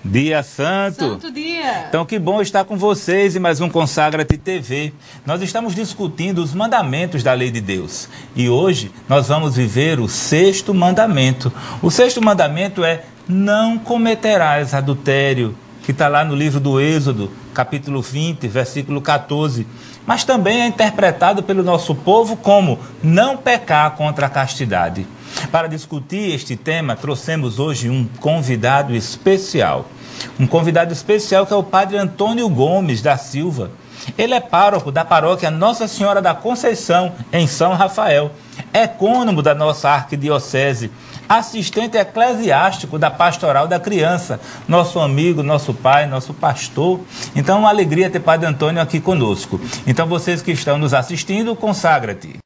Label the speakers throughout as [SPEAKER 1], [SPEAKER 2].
[SPEAKER 1] Dia Santo.
[SPEAKER 2] Santo dia.
[SPEAKER 1] Então, que bom estar com vocês em mais um Consagra-te TV. Nós estamos discutindo os mandamentos da lei de Deus. E hoje nós vamos viver o sexto mandamento. O sexto mandamento é: não cometerás adultério, que está lá no livro do Êxodo, capítulo 20, versículo 14. Mas também é interpretado pelo nosso povo como não pecar contra a castidade. Para discutir este tema, trouxemos hoje um convidado especial. Um convidado especial que é o padre Antônio Gomes da Silva. Ele é pároco da paróquia Nossa Senhora da Conceição, em São Rafael. Ecônomo da nossa arquidiocese. Assistente eclesiástico da Pastoral da Criança. Nosso amigo, nosso pai, nosso pastor. Então, uma alegria ter Padre Antônio aqui conosco. Então, vocês que estão nos assistindo, consagra-te.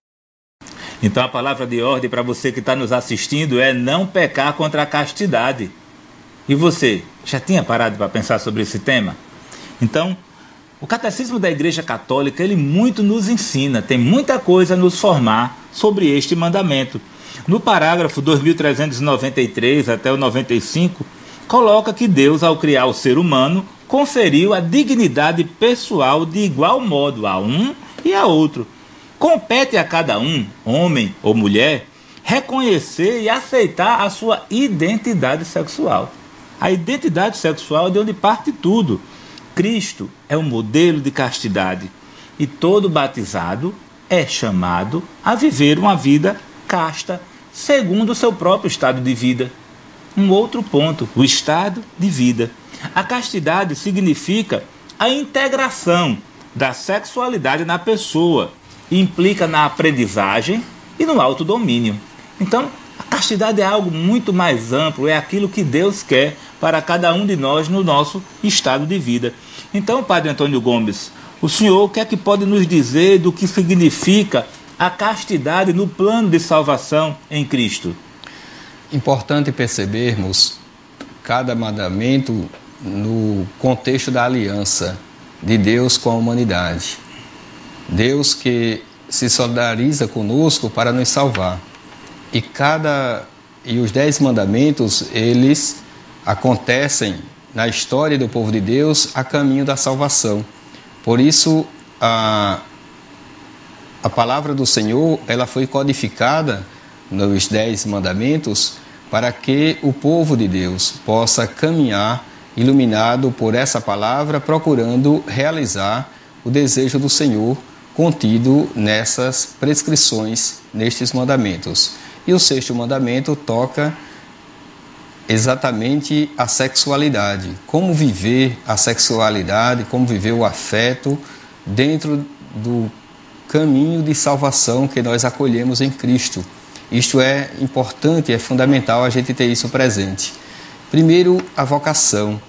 [SPEAKER 1] Então, a palavra de ordem para você que está nos assistindo é não pecar contra a castidade. E você, já tinha parado para pensar sobre esse tema? Então, o Catecismo da Igreja Católica, ele muito nos ensina, tem muita coisa a nos formar sobre este mandamento. No parágrafo 2393 até o 95, coloca que Deus, ao criar o ser humano, conferiu a dignidade pessoal de igual modo a um e a outro. Compete a cada um, homem ou mulher, reconhecer e aceitar a sua identidade sexual. A identidade sexual é de onde parte tudo. Cristo é um modelo de castidade e todo batizado é chamado a viver uma vida casta, segundo o seu próprio estado de vida. Um outro ponto, o estado de vida. A castidade significa a integração da sexualidade na pessoa, implica na aprendizagem e no autodomínio. Então, a castidade é algo muito mais amplo, é aquilo que Deus quer para cada um de nós no nosso estado de vida. Então, Padre Antônio Gomes, o senhor o que é que pode nos dizer do que significa a castidade no plano de salvação em Cristo?
[SPEAKER 3] Importante percebermos cada mandamento no contexto da aliança de Deus com a humanidade. Deus que se solidariza conosco para nos salvar. E os 10 mandamentos, eles acontecem na história do povo de Deus a caminho da salvação. Por isso, a palavra do Senhor, ela foi codificada nos 10 mandamentos para que o povo de Deus possa caminhar iluminado por essa palavra, procurando realizar o desejo do Senhor contido nessas prescrições, nestes mandamentos. E o sexto mandamento toca exatamente a sexualidade, como viver a sexualidade, como viver o afeto dentro do caminho de salvação que nós acolhemos em Cristo. Isto é importante, é fundamental a gente ter isso presente. Primeiro, a vocação.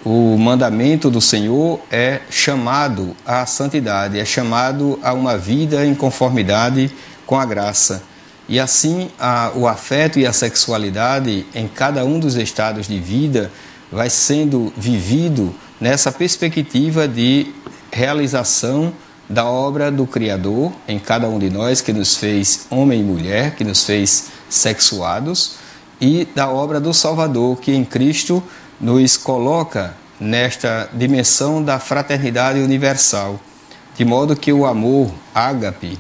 [SPEAKER 3] O mandamento do Senhor é chamado à santidade, é chamado a uma vida em conformidade com a graça. E assim, o afeto e a sexualidade em cada um dos estados de vida vai sendo vivido nessa perspectiva de realização da obra do Criador em cada um de nós, que nos fez homem e mulher, que nos fez sexuados, e da obra do Salvador, que em Cristo nos coloca nesta dimensão da fraternidade universal, de modo que o amor ágape,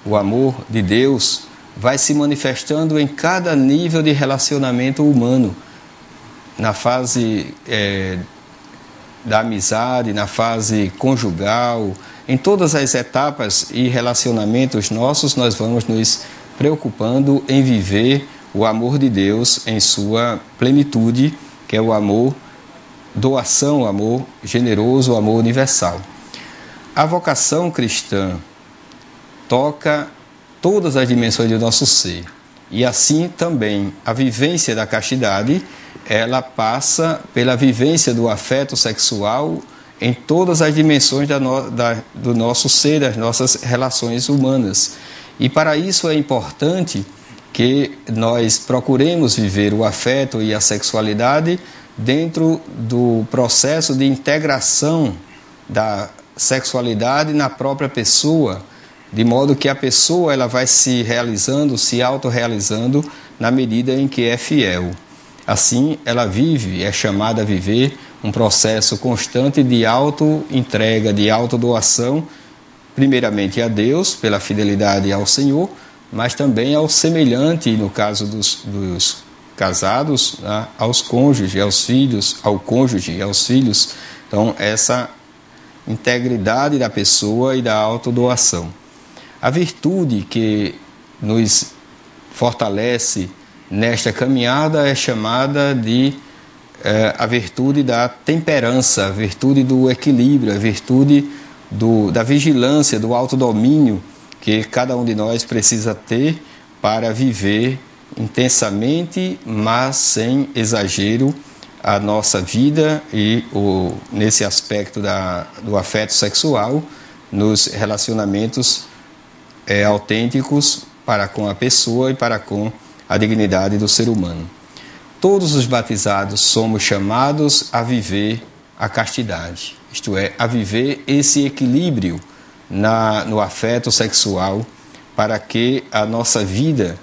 [SPEAKER 3] o amor de Deus, vai se manifestando em cada nível de relacionamento humano, na fase da amizade, na fase conjugal, em todas as etapas e relacionamentos nossos, nós vamos nos preocupando em viver o amor de Deus em sua plenitude, que é o amor doação, o amor generoso, o amor universal. A vocação cristã toca todas as dimensões do nosso ser. E assim também a vivência da castidade, ela passa pela vivência do afeto sexual em todas as dimensões do nosso ser, das nossas relações humanas. E para isso é importante que nós procuremos viver o afeto e a sexualidade dentro do processo de integração da sexualidade na própria pessoa, de modo que a pessoa ela vai se realizando, se autorrealizando na medida em que é fiel. Assim, ela vive, é chamada a viver um processo constante de auto-entrega, de autodoação, primeiramente a Deus, pela fidelidade ao Senhor, mas também ao semelhante, no caso dos casados, né, aos cônjuges, aos filhos, ao cônjuge e aos filhos. Então, essa integridade da pessoa e da autodoação. A virtude que nos fortalece nesta caminhada é chamada de a virtude da temperança, a virtude do equilíbrio, a virtude da vigilância, do autodomínio que cada um de nós precisa ter para viver intensamente, mas sem exagero, a nossa vida e nesse aspecto do afeto sexual, nos relacionamentos autênticos para com a pessoa e para com a dignidade do ser humano. Todos os batizados somos chamados a viver a castidade, isto é, a viver esse equilíbrio no afeto sexual, para que a nossa vida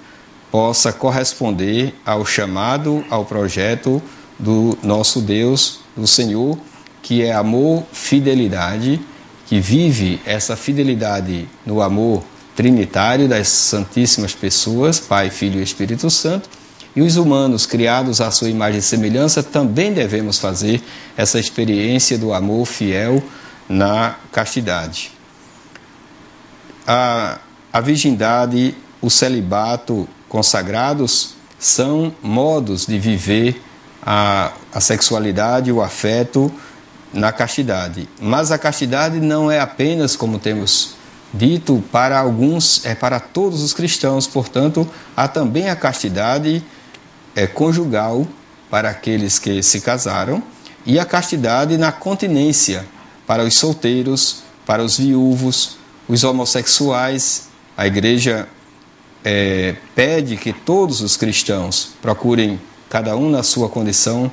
[SPEAKER 3] possa corresponder ao chamado, ao projeto do nosso Deus, do Senhor, que é amor, fidelidade, que vive essa fidelidade no amor trinitário das santíssimas pessoas, Pai, Filho e Espírito Santo, e os humanos criados à sua imagem e semelhança também devemos fazer essa experiência do amor fiel na castidade. A virgindade, o celibato consagrados são modos de viver a sexualidade, o afeto na castidade. Mas a castidade não é apenas, como temos dito, para alguns, é para todos os cristãos. Portanto, há também a castidade conjugal para aqueles que se casaram e a castidade na continência para os solteiros, para os viúvos, os homossexuais. A Igreja pede que todos os cristãos procurem, cada um na sua condição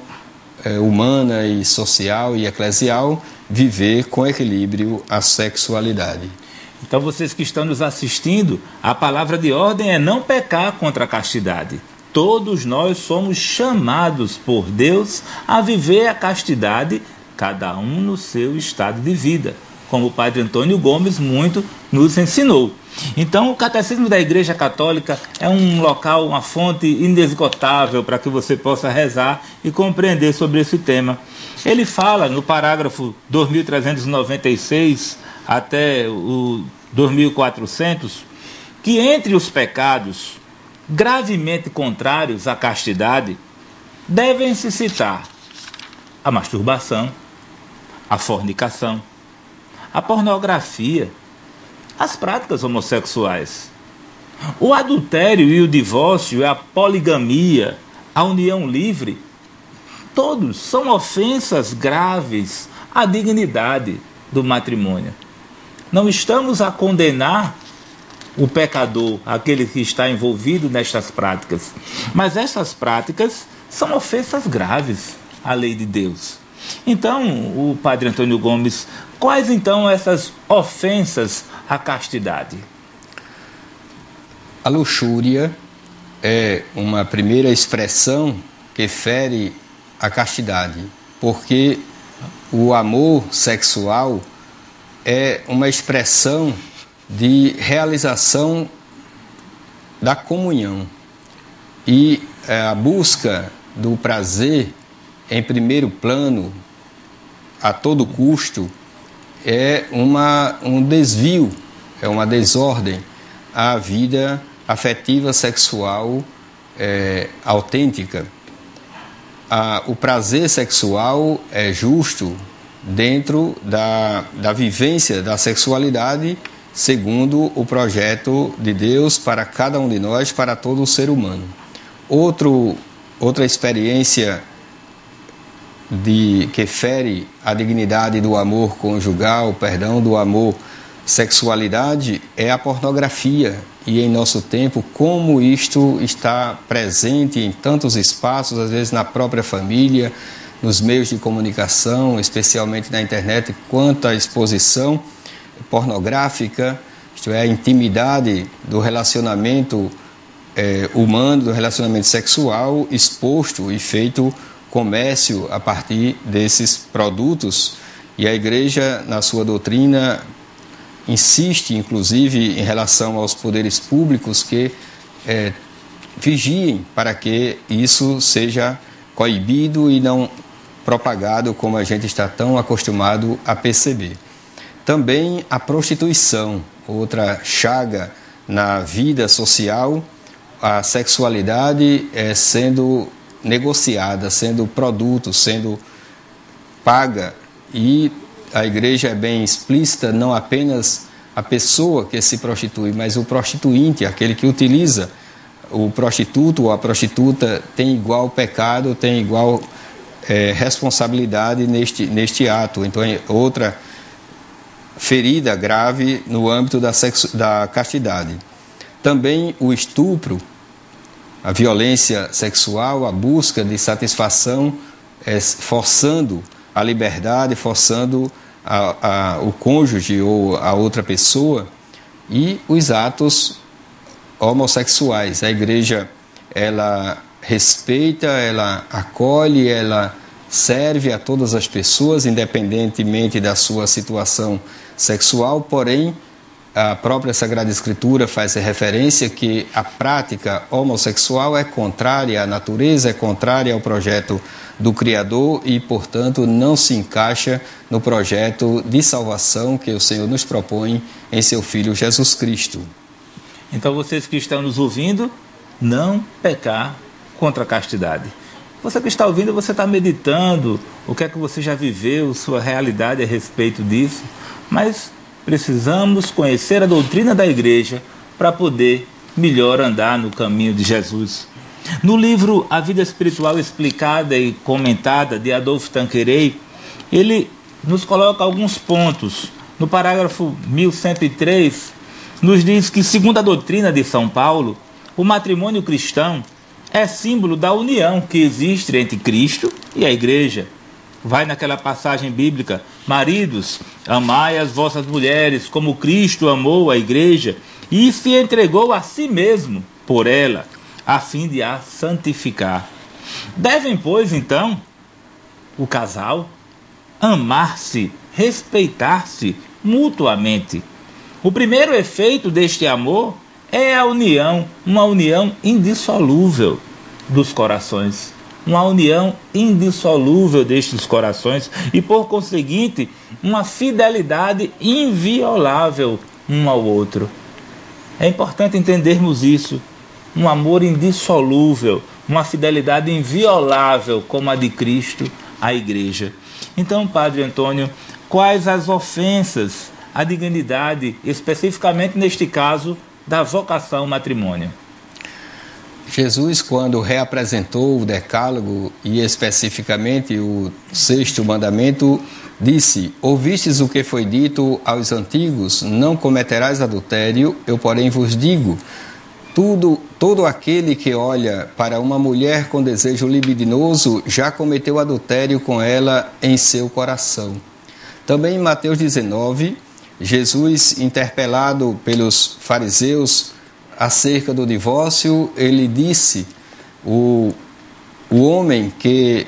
[SPEAKER 3] humana e social e eclesial, viver com equilíbrio a sexualidade.
[SPEAKER 1] Então, vocês que estão nos assistindo, a palavra de ordem é não pecar contra a castidade. Todos nós somos chamados por Deus a viver a castidade, cada um no seu estado de vida, como o Padre Antônio Gomes muito nos ensinou. Então, o Catecismo da Igreja Católica é um local, uma fonte inesgotável para que você possa rezar e compreender sobre esse tema. Ele fala no parágrafo 2396 até o 2400 que entre os pecados gravemente contrários à castidade devem-se citar a masturbação, a fornicação, a pornografia, as práticas homossexuais, o adultério e o divórcio, a poligamia, a união livre. Todos são ofensas graves à dignidade do matrimônio. Não estamos a condenar o pecador, aquele que está envolvido nestas práticas, mas essas práticas são ofensas graves à lei de Deus. Então, o Padre Antônio Gomes, quais então essas ofensas à castidade?
[SPEAKER 3] A luxúria é uma primeira expressão que fere a castidade, porque o amor sexual é uma expressão de realização da comunhão, e a busca do prazer em primeiro plano, a todo custo, é um desvio, é uma desordem à vida afetiva sexual autêntica. O prazer sexual é justo dentro da vivência da sexualidade segundo o projeto de Deus para cada um de nós, para todo o ser humano. Outra experiência que fere a dignidade do amor conjugal, do amor sexualidade, é a pornografia. E em nosso tempo, como isto está presente em tantos espaços, às vezes na própria família, nos meios de comunicação, especialmente na internet, quanta exposição pornográfica, isto é, a intimidade do relacionamento humano, do relacionamento sexual exposto e feito comércio a partir desses produtos. E a igreja, na sua doutrina, insiste, inclusive, em relação aos poderes públicos que vigiem para que isso seja coibido e não propagado como a gente está tão acostumado a perceber. Também a prostituição, outra chaga na vida social, a sexualidade sendo negociada, sendo produto, sendo paga, e a igreja é bem explícita, não apenas a pessoa que se prostitui, mas o prostituinte, aquele que utiliza. O prostituto ou a prostituta tem igual pecado, tem igual responsabilidade neste ato. Então é outra ferida grave no âmbito da castidade. Também o estupro, a violência sexual, a busca de satisfação, forçando a liberdade, forçando o cônjuge ou a outra pessoa, e os atos homossexuais. A igreja, ela respeita, ela acolhe, ela serve a todas as pessoas, independentemente da sua situação sexual, porém, a própria Sagrada Escritura faz referência que a prática homossexual é contrária à natureza, é contrária ao projeto do Criador e, portanto, não se encaixa no projeto de salvação que o Senhor nos propõe em seu Filho Jesus Cristo.
[SPEAKER 1] Então, vocês que estão nos ouvindo, não pecar contra a castidade. Você que está ouvindo, você está meditando, o que é que você já viveu, sua realidade a respeito disso, mas precisamos conhecer a doutrina da igreja para poder melhor andar no caminho de Jesus. No livro A Vida Espiritual Explicada e Comentada, de Adolphe Tanqueray, ele nos coloca alguns pontos. No parágrafo 1103, nos diz que, segundo a doutrina de São Paulo, o matrimônio cristão é símbolo da união que existe entre Cristo e a igreja. Vai naquela passagem bíblica: maridos, amai as vossas mulheres como Cristo amou a igreja e se entregou a si mesmo por ela, a fim de a santificar. Devem, pois, então, o casal amar-se, respeitar-se mutuamente. O primeiro efeito deste amor é a união, uma união indissolúvel dos corações. Uma união indissolúvel destes corações e, por conseguinte, uma fidelidade inviolável um ao outro. É importante entendermos isso. Um amor indissolúvel, uma fidelidade inviolável como a de Cristo à igreja. Então, Padre Antônio, quais as ofensas à dignidade, especificamente neste caso, da vocação ao matrimônio?
[SPEAKER 3] Jesus, quando reapresentou o Decálogo e especificamente o 6º mandamento, disse: ouvistes o que foi dito aos antigos, não cometerás adultério, eu porém vos digo, todo aquele que olha para uma mulher com desejo libidinoso já cometeu adultério com ela em seu coração. Também em Mateus 19, Jesus, interpelado pelos fariseus acerca do divórcio, ele disse: o homem que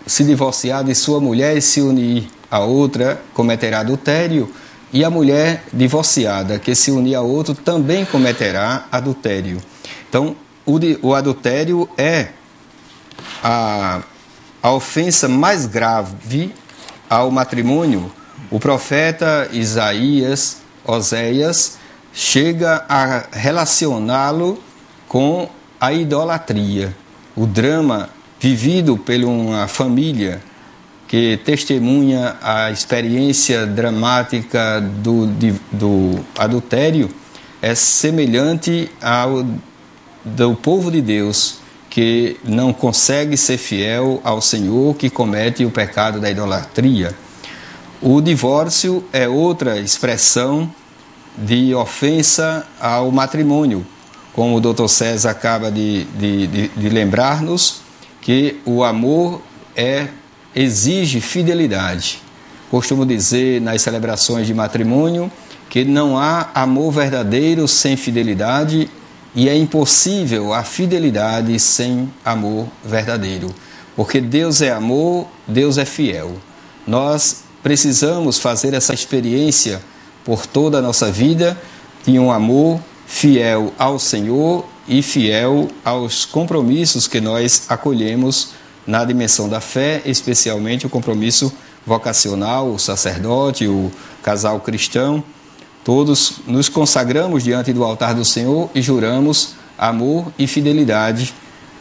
[SPEAKER 3] se divorciar de sua mulher e se unir a outra cometerá adultério, e a mulher divorciada que se unir a outro também cometerá adultério. Então, o adultério é a ofensa mais grave ao matrimônio. O profeta Oséias, chega a relacioná-lo com a idolatria. O drama vivido por uma família que testemunha a experiência dramática do adultério é semelhante ao do povo de Deus, que não consegue ser fiel ao Senhor, que comete o pecado da idolatria. O divórcio é outra expressão de ofensa ao matrimônio, como o Dr. César acaba de lembrar-nos, que o amor exige fidelidade. Costumo dizer nas celebrações de matrimônio que não há amor verdadeiro sem fidelidade, e é impossível a fidelidade sem amor verdadeiro. Porque Deus é amor, Deus é fiel. Nós precisamos fazer essa experiência por toda a nossa vida de um amor fiel ao Senhor e fiel aos compromissos que nós acolhemos na dimensão da fé, especialmente o compromisso vocacional, o sacerdote, o casal cristão. Todos nos consagramos diante do altar do Senhor e juramos amor e fidelidade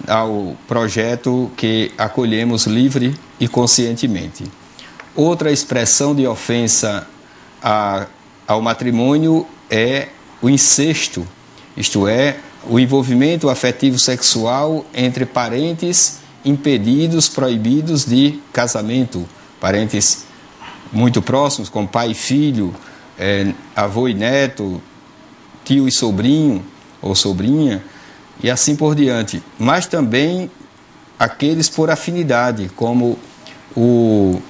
[SPEAKER 3] ao projeto que acolhemos livre e conscientemente. Outra expressão de ofensa ao matrimônio é o incesto, isto é, o envolvimento afetivo sexual entre parentes impedidos, proibidos de casamento, parentes muito próximos, como pai e filho, avô e neto, tio e sobrinho ou sobrinha, e assim por diante. Mas também aqueles por afinidade, como o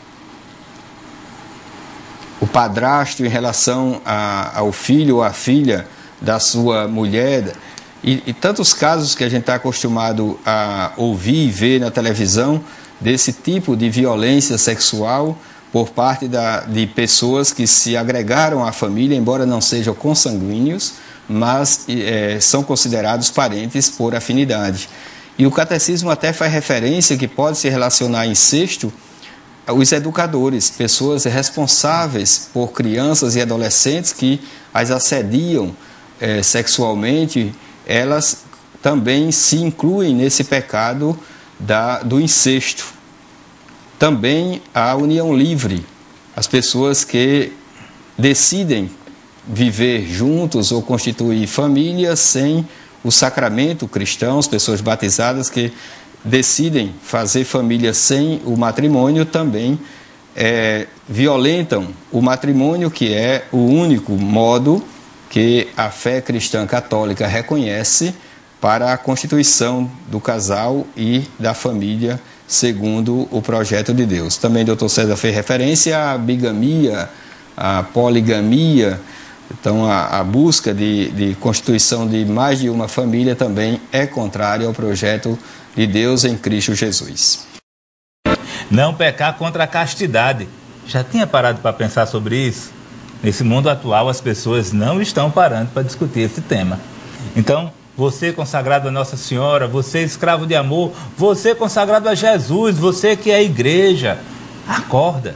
[SPEAKER 3] padrasto em relação ao filho ou à filha da sua mulher, e tantos casos que a gente está acostumado a ouvir e ver na televisão desse tipo de violência sexual por parte de pessoas que se agregaram à família, embora não sejam consanguíneos, mas são considerados parentes por afinidade. E o catecismo até faz referência que pode se relacionar a incesto os educadores, pessoas responsáveis por crianças e adolescentes que as assediam sexualmente, elas também se incluem nesse pecado do incesto. Também a união livre, as pessoas que decidem viver juntos ou constituir família sem o sacramento cristão, as pessoas batizadas que decidem fazer família sem o matrimônio também violentam o matrimônio, que é o único modo que a fé cristã católica reconhece para a constituição do casal e da família segundo o projeto de Deus. Também o Dr. César fez referência à bigamia, à poligamia. Então, a busca de constituição de mais de uma família também é contrária ao projeto de Deus em Cristo Jesus.
[SPEAKER 1] Não pecar contra a castidade. Já tinha parado para pensar sobre isso? Nesse mundo atual, as pessoas não estão parando para discutir esse tema. Então, você consagrado a Nossa Senhora, você escravo de amor, você consagrado a Jesus, você que é a igreja, acorda.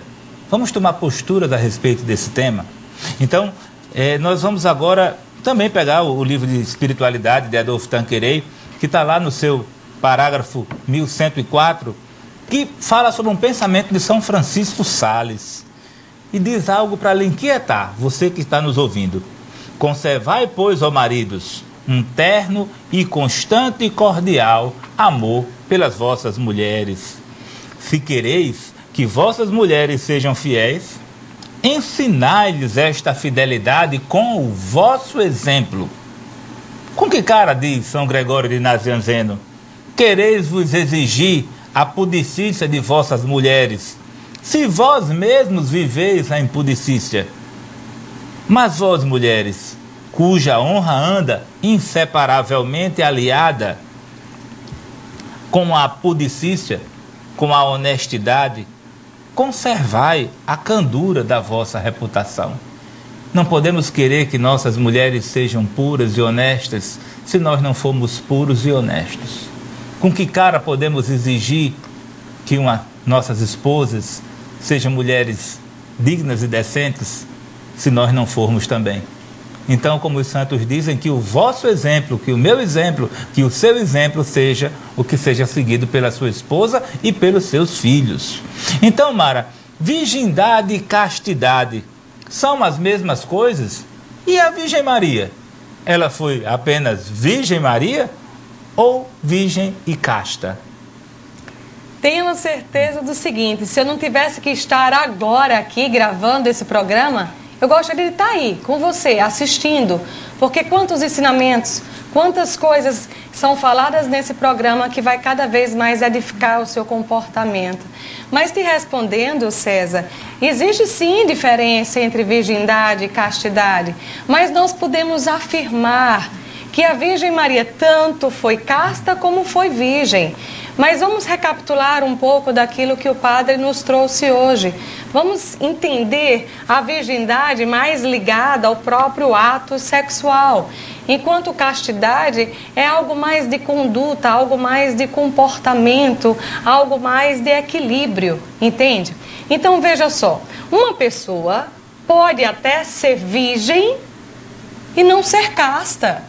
[SPEAKER 1] Vamos tomar posturas a respeito desse tema? Então, nós vamos agora também pegar o livro de espiritualidade de Adolphe Tanqueray, que está lá no seu parágrafo 1104, que fala sobre um pensamento de São Francisco Sales. E diz algo para lhe inquietar, você que está nos ouvindo. Conservai, pois, ó maridos, um terno e constante e cordial amor pelas vossas mulheres. Se quereis que vossas mulheres sejam fiéis, ensinai-lhes esta fidelidade com o vosso exemplo. Com que cara diz São Gregório de Nazianzeno? Quereis vos exigir a pudicícia de vossas mulheres, se vós mesmos viveis a impudicícia. Mas vós, mulheres, cuja honra anda inseparavelmente aliada com a pudicícia, com a honestidade, conservai a candura da vossa reputação. Não podemos querer que nossas mulheres sejam puras e honestas se nós não formos puros e honestos. Com que cara podemos exigir que nossas esposas sejam mulheres dignas e decentes se nós não formos também? Então, como os santos dizem, que o vosso exemplo, que o meu exemplo, que o seu exemplo seja o que seja seguido pela sua esposa e pelos seus filhos. Então, Mara, virgindade e castidade são as mesmas coisas? E a Virgem Maria? Ela foi apenas Virgem Maria ou virgem e casta?
[SPEAKER 2] Tenho certeza do seguinte, se eu não tivesse que estar agora aqui gravando esse programa, eu gostaria de estar aí com você, assistindo, porque quantos ensinamentos, quantas coisas são faladas nesse programa que vai cada vez mais edificar o seu comportamento. Mas te respondendo, César, existe sim diferença entre virgindade e castidade, mas nós podemos afirmar que a Virgem Maria tanto foi casta como foi virgem. Mas vamos recapitular um pouco daquilo que o padre nos trouxe hoje. Vamos entender a virgindade mais ligada ao próprio ato sexual, enquanto castidade é algo mais de conduta, algo mais de comportamento, algo mais de equilíbrio, entende? Então veja só, uma pessoa pode até ser virgem e não ser casta,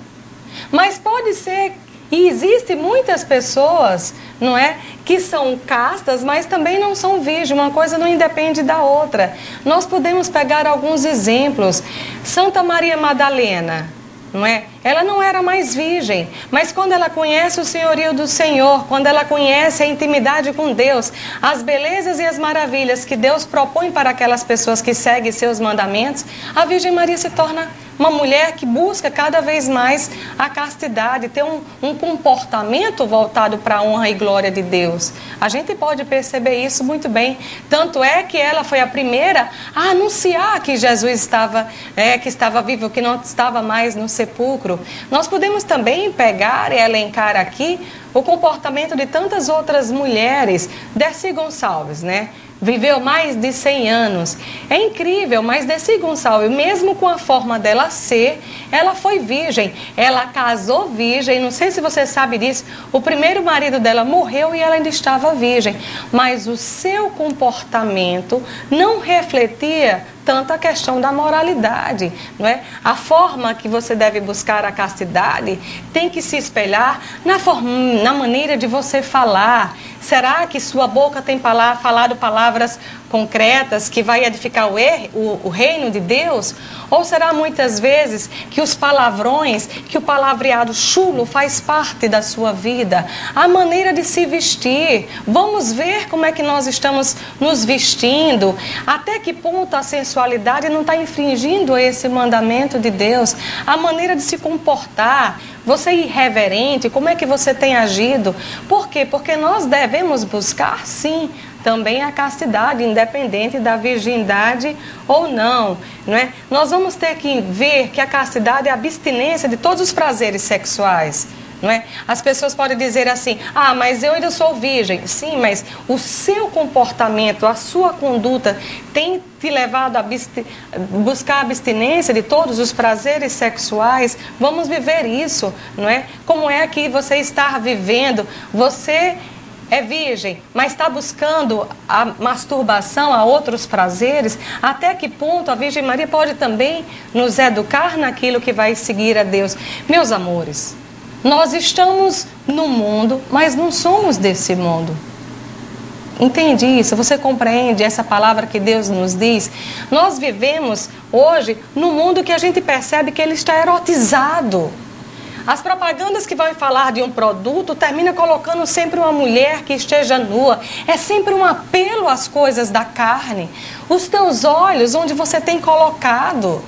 [SPEAKER 2] mas pode ser, e existem muitas pessoas, não é, que são castas, mas também não são virgens. Uma coisa não independe da outra. Nós podemos pegar alguns exemplos. Santa Maria Madalena, não é? Ela não era mais virgem, mas quando ela conhece o senhorio do Senhor, quando ela conhece a intimidade com Deus, as belezas e as maravilhas que Deus propõe para aquelas pessoas que seguem seus mandamentos, a Virgem Maria se torna uma mulher que busca cada vez mais a castidade, ter um comportamento voltado para a honra e glória de Deus. A gente pode perceber isso muito bem. Tanto é que ela foi a primeira a anunciar que Jesus estava vivo, que não estava mais no sepulcro. Nós podemos também pegar e elencar aqui o comportamento de tantas outras mulheres. Dercy Gonçalves, né? Viveu mais de 100 anos. É incrível, mas Dercy Gonçalves, mesmo com a forma dela ser, ela foi virgem. Ela casou virgem, não sei se você sabe disso, o primeiro marido dela morreu e ela ainda estava virgem. Mas o seu comportamento não refletia tanto a questão da moralidade, não é? A forma que você deve buscar a castidade tem que se espelhar na maneira de você falar. Será que sua boca tem falado palavras concretas que vai edificar o reino de Deus? Ou será muitas vezes que os palavrões, que o palavreado chulo faz parte da sua vida? A maneira de se vestir. Vamos ver como é que nós estamos nos vestindo. Até que ponto a sensualidade não está infringindo esse mandamento de Deus? A maneira de se comportar. Você é irreverente, como é que você tem agido? Por quê? Porque nós devemos buscar, sim, também a castidade, independente da virgindade ou não, não é? Nós vamos ter que ver que a castidade é a abstinência de todos os prazeres sexuais, não é? As pessoas podem dizer assim, mas eu ainda sou virgem. Sim, mas o seu comportamento, a sua conduta tem te levado a buscar a abstinência de todos os prazeres sexuais. Vamos viver isso, não é? Como é que você está vivendo? Você é virgem, mas está buscando a masturbação, a outros prazeres? Até que ponto a Virgem Maria pode também nos educar naquilo que vai seguir a Deus? Meus amores, nós estamos no mundo, mas não somos desse mundo. Entende isso? Você compreende essa palavra que Deus nos diz? Nós vivemos hoje num mundo que a gente percebe que ele está erotizado. As propagandas que vão falar de um produto terminam colocando sempre uma mulher que esteja nua. É sempre um apelo às coisas da carne. Os teus olhos, onde você tem colocado?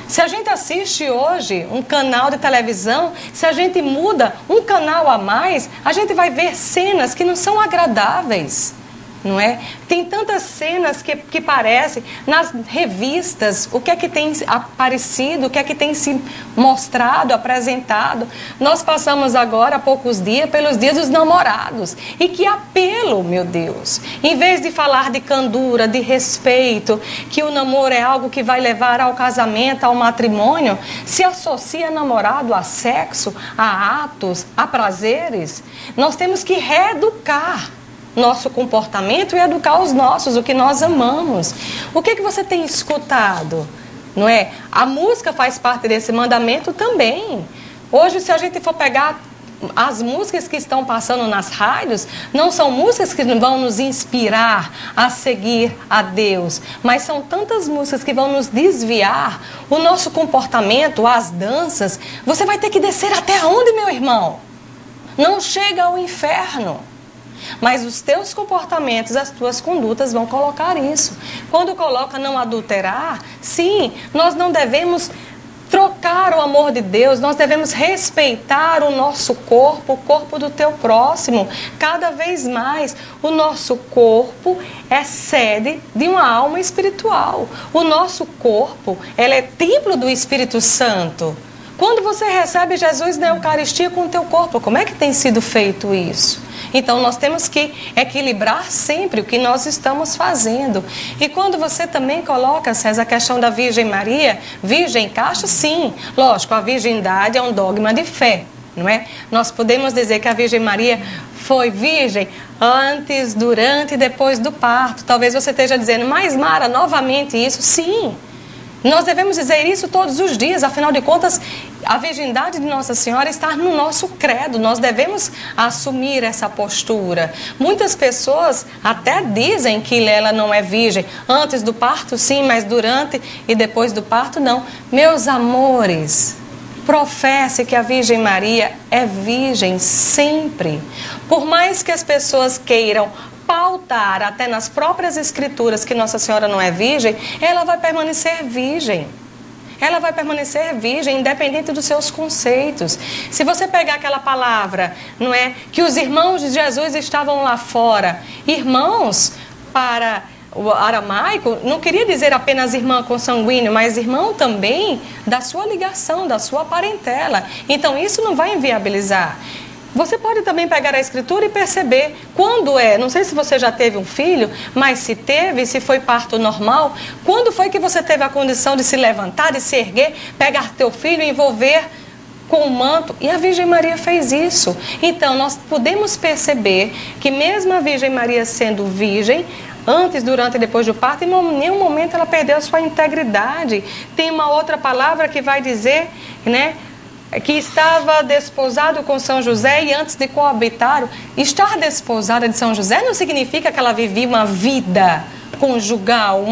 [SPEAKER 2] Se a gente assiste hoje um canal de televisão, se a gente muda um canal a mais, a gente vai ver cenas que não são agradáveis. Não é? Tem tantas cenas que parecem nas revistas, o que é que tem aparecido, o que é que tem se mostrado, apresentado. Nós passamos agora, há poucos dias, pelos dias dos namorados. E que apelo, meu Deus! Em vez de falar de candura, de respeito, que o namoro é algo que vai levar ao casamento, ao matrimônio, se associa namorado a sexo, a atos, a prazeres. Nós temos que reeducar nosso comportamento e educar os nossos, o que nós amamos. O que você tem escutado? Não é? A música faz parte desse mandamento também. Hoje, se a gente for pegar as músicas que estão passando nas rádios, não são músicas que vão nos inspirar a seguir a Deus, mas são tantas músicas que vão nos desviar o nosso comportamento, as danças. Você vai ter que descer até onde, meu irmão? Não chega ao inferno. Mas os teus comportamentos, as tuas condutas vão colocar isso. Quando coloca não adulterar, sim, nós não devemos trocar o amor de Deus, nós devemos respeitar o nosso corpo, o corpo do teu próximo. Cada vez mais, o nosso corpo é sede de uma alma espiritual. O nosso corpo, ele é templo do Espírito Santo. Quando você recebe Jesus na Eucaristia com o teu corpo, como é que tem sido feito isso? Então, nós temos que equilibrar sempre o que nós estamos fazendo. E quando você também coloca, César, a questão da Virgem Maria, virgem casta, sim. Lógico, a virgindade é um dogma de fé, não é? Nós podemos dizer que a Virgem Maria foi virgem antes, durante e depois do parto. Talvez você esteja dizendo, mas Mara, novamente isso? Sim. Nós devemos dizer isso todos os dias, afinal de contas, a virgindade de Nossa Senhora está no nosso credo, nós devemos assumir essa postura. Muitas pessoas até dizem que ela não é virgem, antes do parto sim, mas durante e depois do parto não. Meus amores, professe que a Virgem Maria é virgem sempre. Por mais que as pessoas queiram pautar até nas próprias escrituras que Nossa Senhora não é virgem, ela vai permanecer virgem. Ela vai permanecer virgem, independente dos seus conceitos. Se você pegar aquela palavra, não é, que os irmãos de Jesus estavam lá fora, irmãos para o aramaico, não queria dizer apenas irmã consanguíneo, mas irmão também da sua ligação, da sua parentela. Então isso não vai inviabilizar. Você pode também pegar a escritura e perceber quando é, não sei se você já teve um filho, mas se teve, se foi parto normal, quando foi que você teve a condição de se levantar, de se erguer, pegar teu filho e envolver com o manto? E a Virgem Maria fez isso. Então nós podemos perceber que mesmo a Virgem Maria sendo virgem, antes, durante e depois do parto, em nenhum momento ela perdeu a sua integridade. Tem uma outra palavra que vai dizer, né, que estava desposado com São José e antes de coabitar. Estar desposada de São José não significa que ela vivia uma vida conjugal,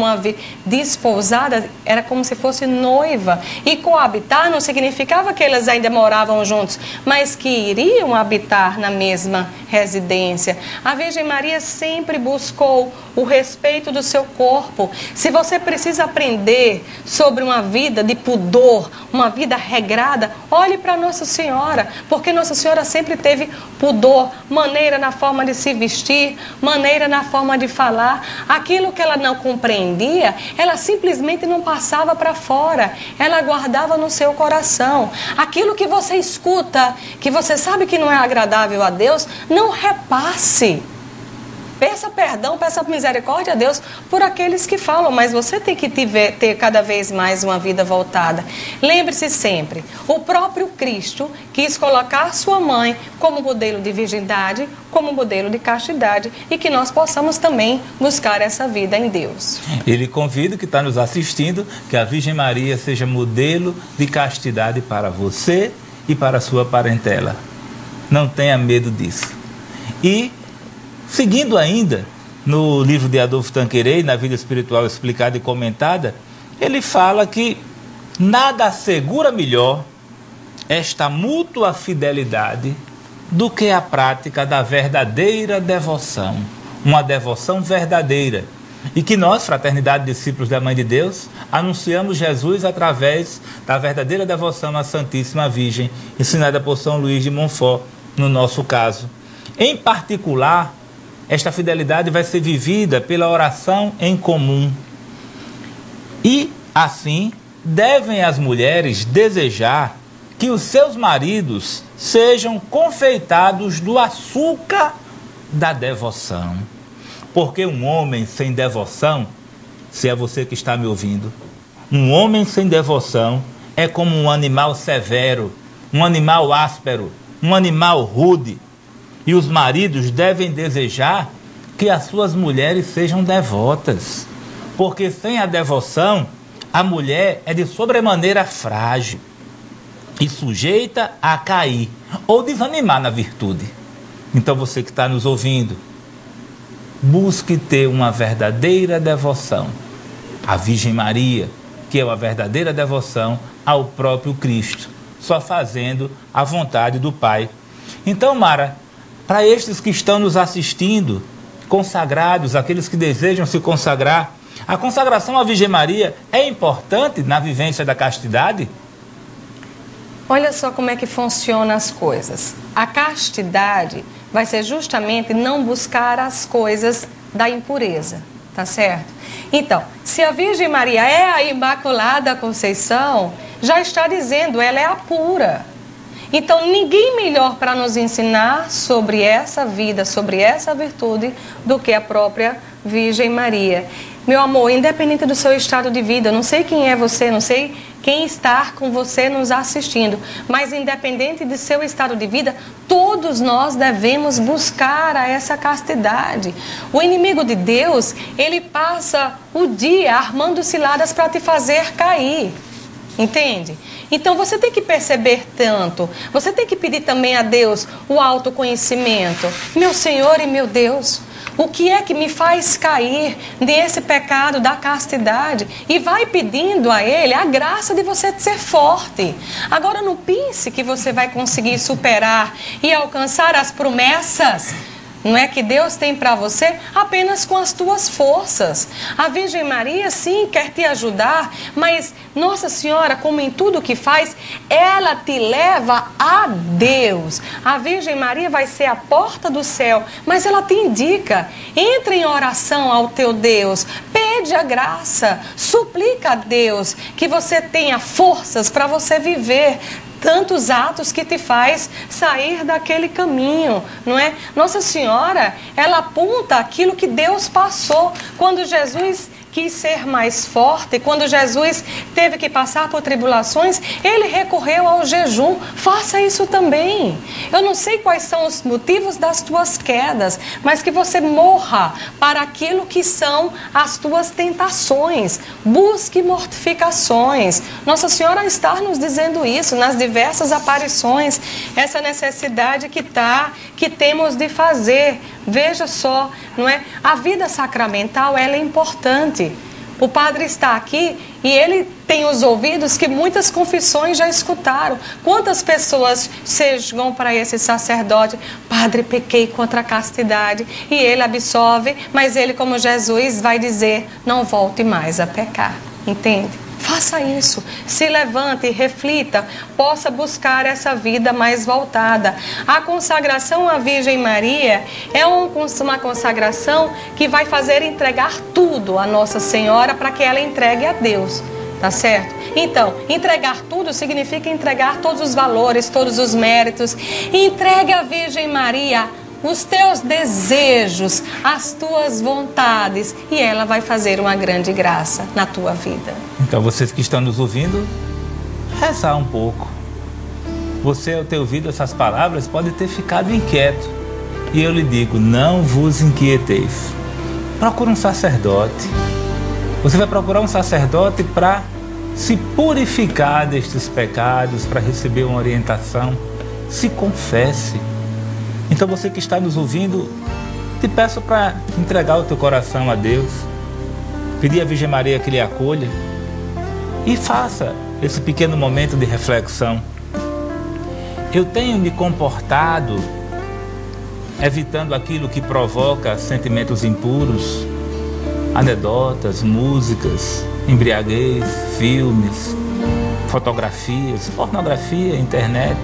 [SPEAKER 2] desposada, era como se fosse noiva. E coabitar não significava que elas ainda moravam juntos, mas que iriam habitar na mesma residência. A Virgem Maria sempre buscou o respeito do seu corpo. Se você precisa aprender sobre uma vida de pudor, uma vida regrada, olhe para Nossa Senhora, porque Nossa Senhora sempre teve pudor, maneira na forma de se vestir, maneira na forma de falar. Aquilo que ela não compreendia, ela simplesmente não passava para fora, ela guardava no seu coração. Aquilo que você escuta, que você sabe que não é agradável a Deus, não repasse. Peça perdão, peça misericórdia a Deus por aqueles que falam, mas você tem que ter cada vez mais uma vida voltada. Lembre-se sempre, o próprio Cristo quis colocar sua mãe como modelo de virgindade, como modelo de castidade, e que nós possamos também buscar essa vida em Deus.
[SPEAKER 1] Ele convida que está nos assistindo, que a Virgem Maria seja modelo de castidade para você e para a sua parentela. Não tenha medo disso. E seguindo ainda no livro de Adolfo Tanqueray, na Vida Espiritual Explicada e Comentada, ele fala que nada assegura melhor esta mútua fidelidade do que a prática da verdadeira devoção, uma devoção verdadeira. E que nós, Fraternidade Discípulos da Mãe de Deus, anunciamos Jesus através da verdadeira devoção à Santíssima Virgem, ensinada por São Luís de Montfort, no nosso caso. Em particular, esta fidelidade vai ser vivida pela oração em comum. E, assim, devem as mulheres desejar que os seus maridos sejam confeitados do açúcar da devoção. Porque um homem sem devoção, se é você que está me ouvindo, um homem sem devoção é como um animal severo, um animal áspero, um animal rude. E os maridos devem desejar que as suas mulheres sejam devotas. Porque sem a devoção, a mulher é de sobremaneira frágil e sujeita a cair ou desanimar na virtude. Então você que está nos ouvindo, busque ter uma verdadeira devoção à Virgem Maria, que é uma verdadeira devoção ao próprio Cristo, só fazendo a vontade do Pai. Então, Mara, para estes que estão nos assistindo, consagrados, aqueles que desejam se consagrar, a consagração à Virgem Maria é importante na vivência da castidade?
[SPEAKER 2] Olha só como é que funcionam as coisas. A castidade vai ser justamente não buscar as coisas da impureza, tá certo? Então, se a Virgem Maria é a Imaculada Conceição, já está dizendo, ela é a pura. Então, ninguém melhor para nos ensinar sobre essa vida, sobre essa virtude, do que a própria Virgem Maria. Meu amor, independente do seu estado de vida, eu não sei quem é você, não sei quem está com você nos assistindo, mas independente de seu estado de vida, todos nós devemos buscar essa castidade. O inimigo de Deus, ele passa o dia armando ciladas para te fazer cair. Entende? Então você tem que perceber tanto, você tem que pedir também a Deus o autoconhecimento. Meu Senhor e meu Deus, o que é que me faz cair nesse pecado da castidade? E vai pedindo a Ele a graça de você ser forte. Agora não pense que você vai conseguir superar e alcançar as promessas, não é, que Deus tem para você apenas com as tuas forças. A Virgem Maria, sim, quer te ajudar, mas Nossa Senhora, como em tudo que faz, ela te leva a Deus. A Virgem Maria vai ser a porta do céu, mas ela te indica, entra em oração ao teu Deus, pede a graça, suplica a Deus que você tenha forças para você viver tantos atos que te faz sair daquele caminho, não é? Nossa Senhora, ela aponta aquilo que Deus passou quando Jesus quis ser mais forte, quando Jesus teve que passar por tribulações, ele recorreu ao jejum. Faça isso também. Eu não sei quais são os motivos das tuas quedas, mas que você morra para aquilo que são as tuas tentações. Busque mortificações. Nossa Senhora está nos dizendo isso nas diversas aparições, essa necessidade que temos de fazer. Veja só, não é? A vida sacramental, ela é importante. O padre está aqui e ele tem os ouvidos que muitas confissões já escutaram. Quantas pessoas chegam para esse sacerdote: padre, pequei contra a castidade, e ele absolve, mas ele, como Jesus, vai dizer: não volte mais a pecar. Entende? Faça isso, se levante, reflita, possa buscar essa vida mais voltada. A consagração à Virgem Maria é uma consagração que vai fazer entregar tudo a Nossa Senhora para que ela entregue a Deus, tá certo? Então, entregar tudo significa entregar todos os valores, todos os méritos. Entregue à Virgem Maria os teus desejos, as tuas vontades, e ela vai fazer uma grande graça na tua vida.
[SPEAKER 1] Então, vocês que estão nos ouvindo, rezar um pouco. Você, ao ter ouvido essas palavras, pode ter ficado inquieto. E eu lhe digo, não vos inquieteis. Procure um sacerdote. Você vai procurar um sacerdote para se purificar destes pecados, para receber uma orientação. Se confesse. Então, você que está nos ouvindo, te peço para entregar o teu coração a Deus, pedir à Virgem Maria que lhe acolha e faça esse pequeno momento de reflexão. Eu tenho me comportado evitando aquilo que provoca sentimentos impuros, anedotas, músicas, embriaguez, filmes, fotografias, pornografia, internet.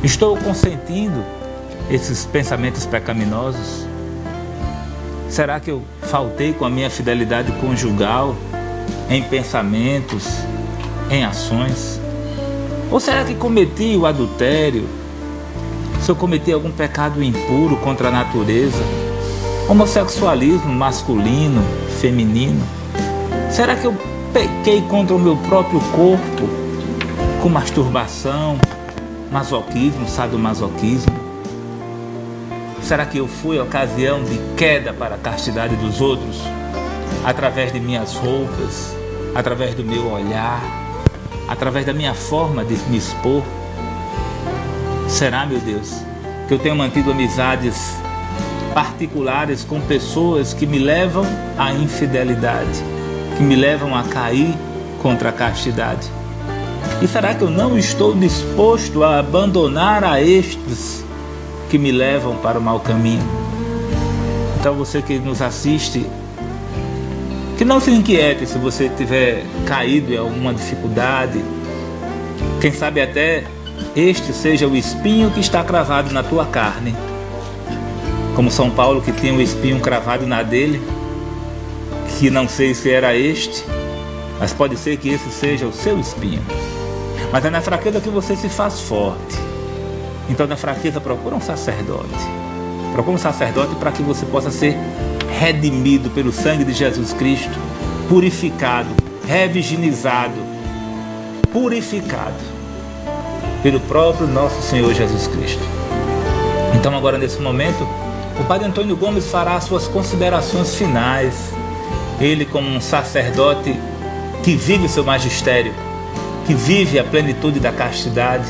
[SPEAKER 1] Estou consentindo esses pensamentos pecaminosos? Será que eu faltei com a minha fidelidade conjugal em pensamentos, em ações? Ou será que cometi o adultério? Se eu cometi algum pecado impuro contra a natureza, homossexualismo masculino, feminino? Será que eu pequei contra o meu próprio corpo com masturbação, masoquismo, sadomasoquismo? Será que eu fui ocasião de queda para a castidade dos outros? Através de minhas roupas, através do meu olhar, através da minha forma de me expor? Será, meu Deus, que eu tenho mantido amizades particulares com pessoas que me levam à infidelidade, que me levam a cair contra a castidade? E será que eu não estou disposto a abandonar a estes que me levam para o mau caminho? Então, você que nos assiste, que não se inquiete se você tiver caído em alguma dificuldade. Quem sabe até este seja o espinho que está cravado na tua carne, como São Paulo, que tinha um espinho cravado na dele, que não sei se era este, mas pode ser que esse seja o seu espinho. Mas é na fraqueza que você se faz forte. Então, na fraqueza, procura um sacerdote. Procura um sacerdote para que você possa ser redimido pelo sangue de Jesus Cristo, purificado, reviginizado, purificado pelo próprio nosso Senhor Jesus Cristo. Então, agora nesse momento, o Padre Antônio Gomes fará as suas considerações finais. Ele, como um sacerdote que vive o seu magistério, que vive a plenitude da castidade,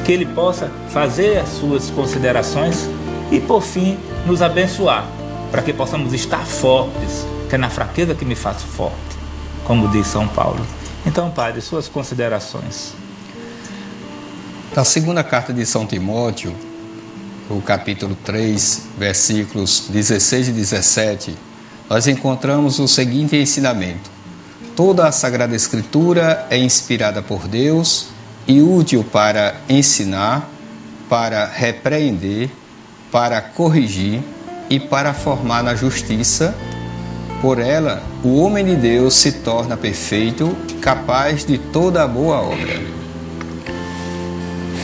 [SPEAKER 1] que ele possa fazer as suas considerações e, por fim, nos abençoar, para que possamos estar fortes, que é na fraqueza que me faço forte, como diz São Paulo. Então, Padre, suas considerações.
[SPEAKER 3] Na segunda carta de São Timóteo, o capítulo 3, versículos 16 e 17, nós encontramos o seguinte ensinamento: toda a Sagrada Escritura é inspirada por Deus e útil para ensinar, para repreender, para corrigir e para formar na justiça. Por ela, o homem de Deus se torna perfeito, capaz de toda a boa obra.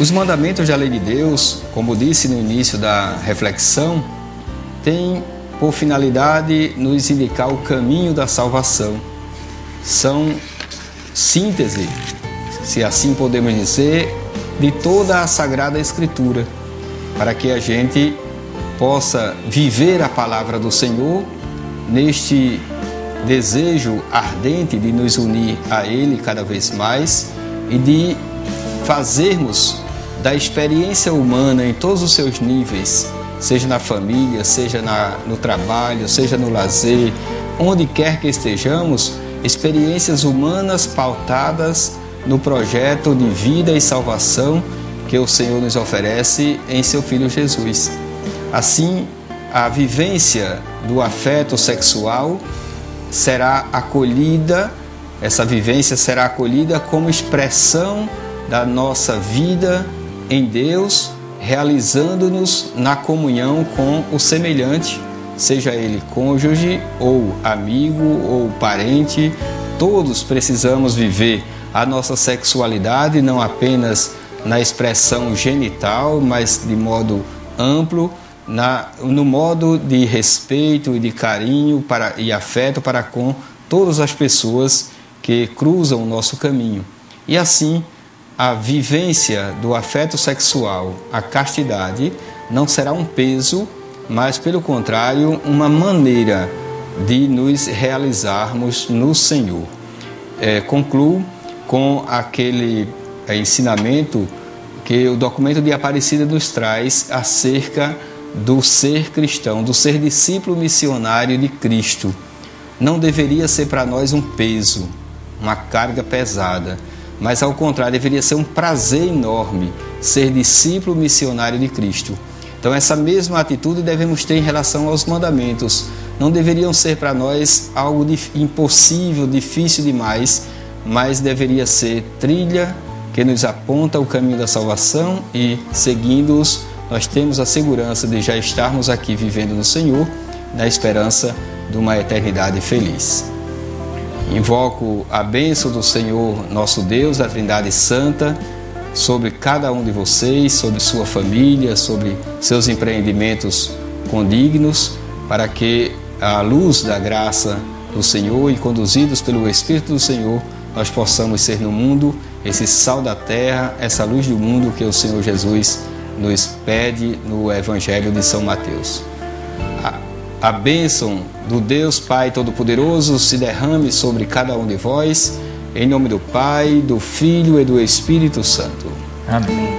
[SPEAKER 3] Os mandamentos da lei de Deus, como disse no início da reflexão, têm por finalidade nos indicar o caminho da salvação. São síntese, se assim podemos dizer, de toda a Sagrada Escritura, para que a gente possa viver a palavra do Senhor neste desejo ardente de nos unir a Ele cada vez mais e de fazermos da experiência humana em todos os seus níveis, seja na família, seja no trabalho, seja no lazer, onde quer que estejamos, experiências humanas pautadas no projeto de vida e salvação que o Senhor nos oferece em seu Filho Jesus. Assim, a vivência do afeto sexual será acolhida, essa vivência será acolhida como expressão da nossa vida em Deus, realizando-nos na comunhão com o semelhante, seja ele cônjuge ou amigo ou parente. Todos precisamos viver a nossa sexualidade não apenas na expressão genital, mas de modo amplo, no modo de respeito e de carinho e afeto para com todas as pessoas que cruzam o nosso caminho. E assim, a vivência do afeto sexual, a castidade, não será um peso, mas, pelo contrário, uma maneira de nos realizarmos no Senhor. Concluo com aquele ensinamento que o documento de Aparecida nos traz acerca do ser cristão, do ser discípulo missionário de Cristo. Não deveria ser para nós um peso, uma carga pesada, mas ao contrário, deveria ser um prazer enorme ser discípulo missionário de Cristo. Então essa mesma atitude devemos ter em relação aos mandamentos. Não deveriam ser para nós algo impossível, difícil demais, mas deveria ser trilha que nos aponta o caminho da salvação e, seguindo-os, nós temos a segurança de já estarmos aqui vivendo no Senhor, na esperança de uma eternidade feliz. Invoco a bênção do Senhor, nosso Deus, a Trindade Santa, sobre cada um de vocês, sobre sua família, sobre seus empreendimentos condignos, para que, à luz da graça do Senhor e conduzidos pelo Espírito do Senhor, nós possamos ser no mundo esse sal da terra, essa luz do mundo que o Senhor Jesus nos pede no Evangelho de São Mateus. A bênção do Deus Pai Todo-Poderoso se derrame sobre cada um de vós, em nome do Pai, do Filho e do Espírito Santo.
[SPEAKER 1] Amém.